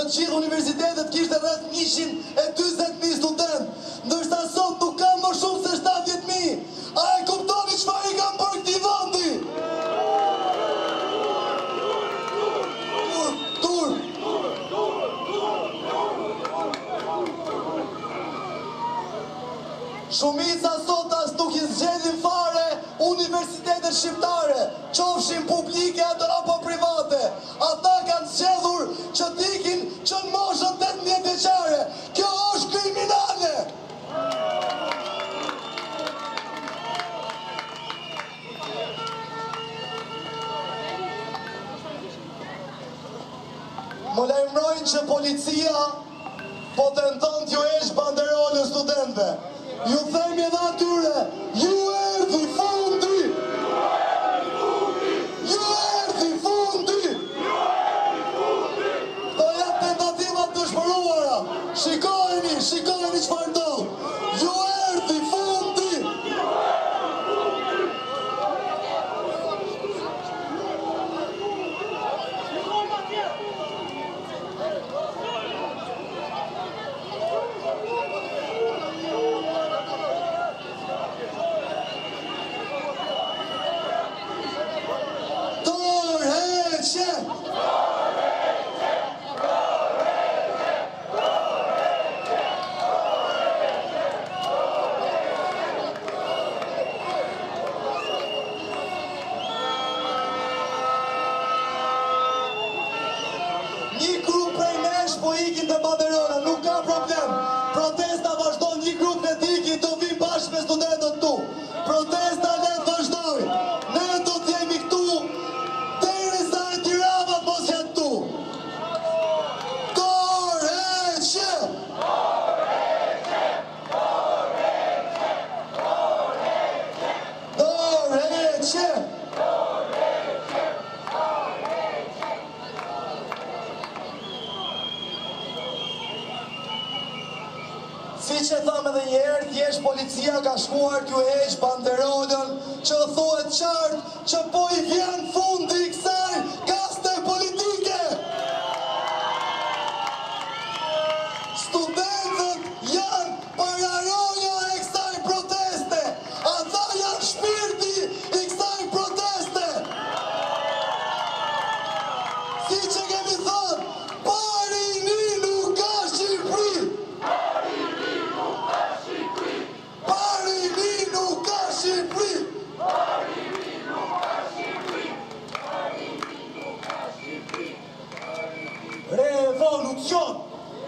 të gjithë universitetet kishte rreth 140.000 studentë, ndërsa sot nuk ka më shumë se 70.000. A e kuptoni çfarë i kanë bërë këtij vendi? Tur. Shumica sot as nuk i zgjedhin fare universitetet shqiptare, qofshin publike apo private. Ata kanë zgjedhur që t'ikin që në moshën 18 vjeçare. Kjo është kriminale. Më lajmërojnë që policia po tenton t'ju heqë banderolën studentëve. Ju themi edhe atyre, ju erdhi fundi! Ju erdhi fundi! Këto janë tentativat dëshpëruara. Shikojeni çfarë ndodh. Ju erdhi fundi! Një grup prej nesh po ikin të banderola, nuk ka problem. Protesta vazhdon, një grup në tiki të vim bashkë me studentët tu. Protesta le të vazhdoj. Ne do t'jemi këtu derisa e Tirana mos janë tu. Dorëheqje! Dorëheqje! Si që thamë edhe njerë, thjesht policia ka shkuar t'ju heq banderolën që thuhet qartë që po i vjen fundi i kësaj kaste politike. Studentët janë pararoja e kësaj proteste. Ata janë shpirti i kësaj proteste. Si që kemi thënë, Parini nuk ka Shqipëri. Revolucion!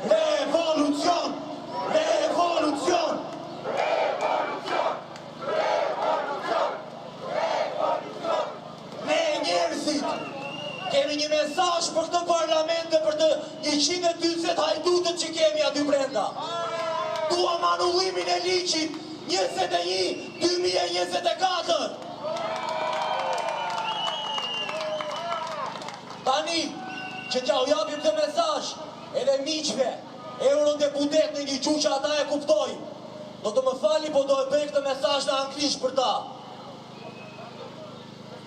Revolucion! Revolucion! Revolucion! Revolucion! Revolucion! Ne njerëzit kemi një mesazh për këtë parlament dhe për të 140 hajdutët që kemi aty brenda. Duam anullimin e ligjit 21/2024. Tani që t'ja u japim të mesazh edhe miqve, eurodeputet në një gjuhë që ata e kuptojnë. Do të më fali, po do e bëj këtë mesazh në anglisht për ta.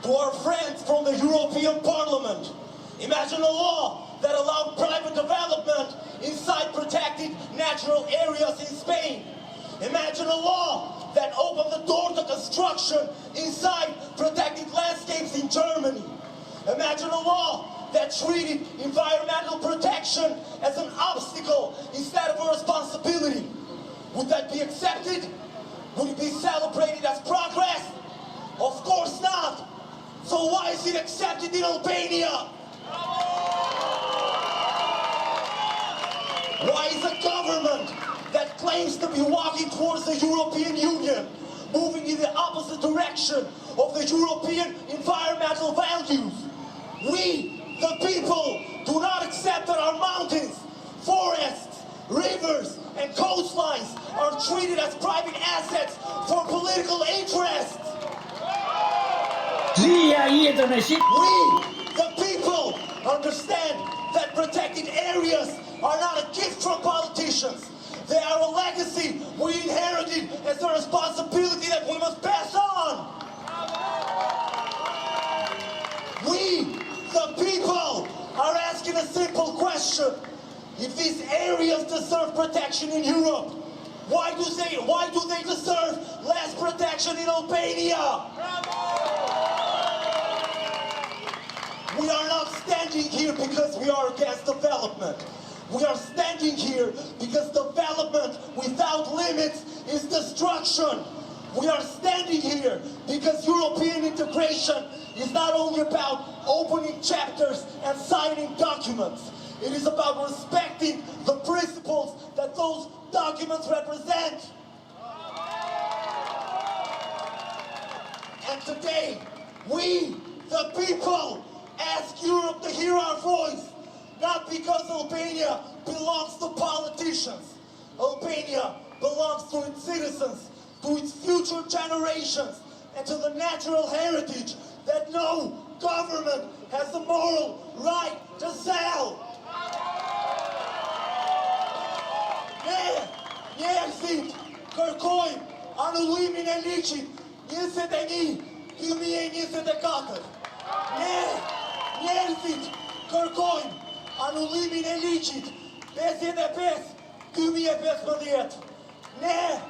To our friends from the European Parliament, imagine a law that allowed private development inside protected natural areas in Spain. Imagine a law that opened the door to construction inside protected landscapes in Germany. Imagine a law that treated environmental protection as an obstacle instead of a responsibility. Would that be accepted? Would it be celebrated as progress? Of course not. So why is it accepted in Albania? Why is a government that claims to be walking towards the European Union moving in the opposite direction of the European environmental values? We, the people, do not accept that our mountains, forests, rivers, and coastlines are treated as private assets for political interests. We, the people, understand that protected areas are not a gift from politicians. They are a legacy we inherited as a responsibility that we must pass on. We, the people, are asking a simple question. If these areas deserve protection in Europe, why do they deserve less protection in Albania? We are not standing here because we are against development. We are standing here because development without limits is destruction. We are standing here because European integration is not only about opening chapters and signing documents. It is about respecting the principles that those documents represent. And today, we, the people, ask Europe to hear our voice, not because Albania belongs to politicians. Albania belongs to its citizens, to its future generations, and to the natural heritage that no government has the moral right to sell. Ne, njerëzit, kërkojmë anullimin e ligjit 21/2024. Ne, njerëzit, kërkojmë anullimin e ligjit 55/2015. Ne,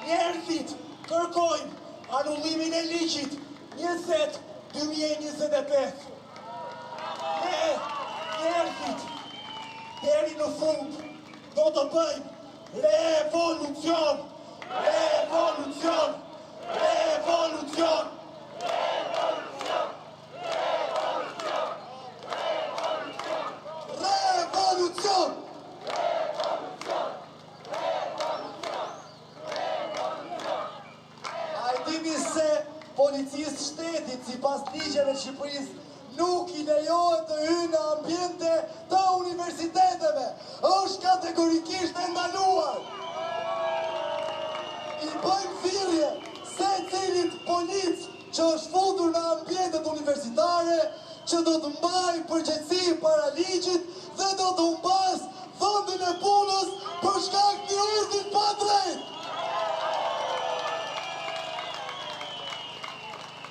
njerëzit, kërkojmë anullimin e ligjit 20/2025. Ne, njerëzit, deri në fund, do të bëjmë revolucion, revolucion, revolucion. Revolucion! A i dini se policisë shtetit, si pas ligjeve Shqipërisë, nuk i lejohet të hyjnë në ambiente të universiteteve. Është kategorikisht e ndaluar. I bëjmë thirrje se cilit polic që është futur në ambientet universitare, që do të mbajë përgjegjësi para ligjit dhe do të humbas